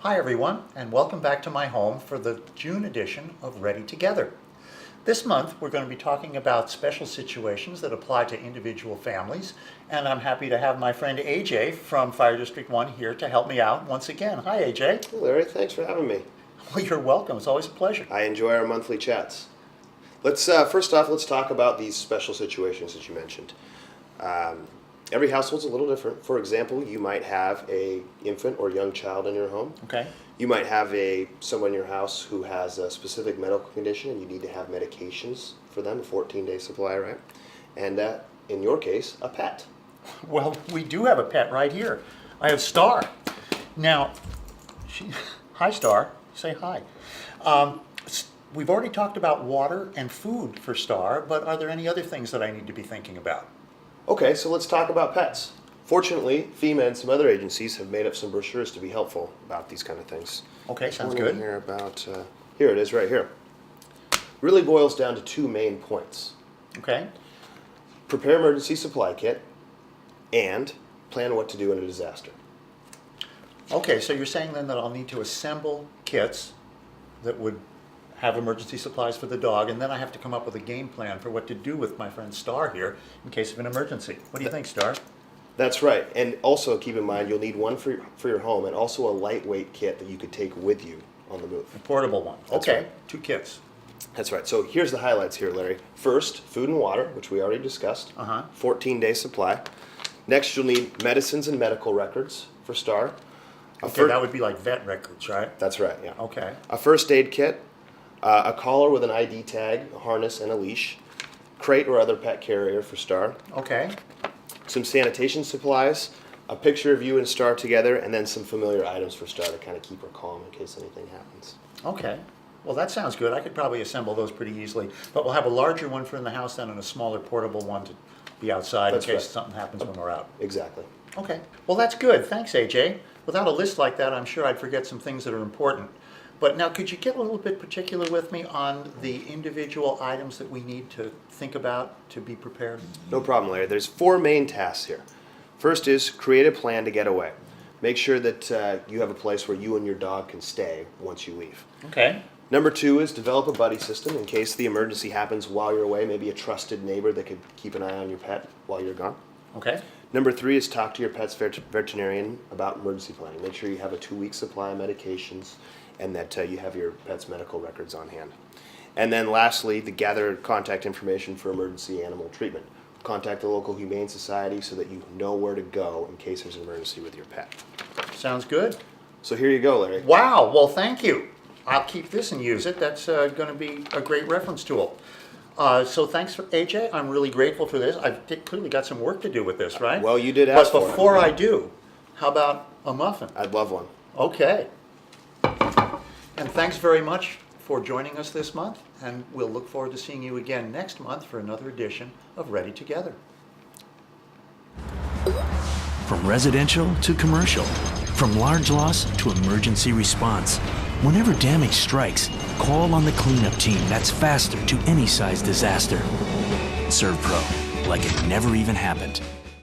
Hi everyone, and welcome back to my home for the June edition of Ready Together. This month we're going to be talking about special situations that apply to individual families, and I'm happy to have my friend AJ from Fire District 1 here to help me out once again. Hi AJ. Hey Larry, thanks for having me. Well, you're welcome. It's always a pleasure. I enjoy our monthly chats. First off, let's talk about these special situations that you mentioned. Every household's a little different. For example, you might have a infant or young child in your home. Okay. You might have someone in your house who has a specific medical condition and you need to have medications for them, a 14-day supply, right? And in your case, a pet. Well, we do have a pet right here. I have Star. Now, hi Star. Say hi. We've already talked about water and food for Star, but are there any other things that I need to be thinking about? Okay, so let's talk about pets. Fortunately, FEMA and some other agencies have made up some brochures to be helpful about these kind of things. Okay, sounds good. Here it is right here. Really boils down to two main points. Okay. Prepare emergency supply kit and plan what to do in a disaster. Okay, so you're saying then that I'll need to assemble kits that would have emergency supplies for the dog, and then I have to come up with a game plan for what to do with my friend Star here in case of an emergency. What do you think, Star? That's right, and also keep in mind you'll need one for your home and also a lightweight kit that you could take with you on the move. A portable one. That's okay, right. 2 kits. That's right. So here's the highlights here, Larry. First, food and water, which we already discussed. 14-day supply. Next, you'll need medicines and medical records for Star. Okay, that would be like vet records, right? That's right, yeah. Okay. A first aid kit, a collar with an ID tag, a harness, and a leash, crate or other pet carrier for Star, Okay. some sanitation supplies, a picture of you and Star together, and then some familiar items for Star to kind of keep her calm in case anything happens. Okay. Well, that sounds good. I could probably assemble those pretty easily. But we'll have a larger one for in the house then and a smaller portable one to be outside That's in case right. something happens when we're out. Exactly. Okay. Well, that's good. Thanks, AJ. Without a list like that, I'm sure I'd forget some things that are important. But now, could you get a little bit particular with me on the individual items that we need to think about to be prepared? No problem, Larry. There's 4 main tasks here. First is create a plan to get away. Make sure that you have a place where you and your dog can stay once you leave. Okay. Number 2 is develop a buddy system in case the emergency happens while you're away, maybe a trusted neighbor that could keep an eye on your pet while you're gone. Okay. Number 3 is talk to your pet's veterinarian about emergency planning. Make sure you have a 2-week supply of medications and that you have your pet's medical records on hand. And then lastly, to gather contact information for emergency animal treatment. Contact the local humane society so that you know where to go in case there's an emergency with your pet. Sounds good. So here you go, Larry. Wow. Well, thank you. I'll keep this and use it. That's going to be a great reference tool. So thanks for AJ. I'm really grateful for this. I've clearly got some work to do with this, right? Well, you did ask for it. But before I do, how about a muffin? I'd love one. Okay. And thanks very much for joining us this month, and we'll look forward to seeing you again next month for another edition of Ready Together. From residential to commercial, from large loss to emergency response. Whenever damage strikes, call on the cleanup team that's faster to any size disaster. ServPro, like it never even happened.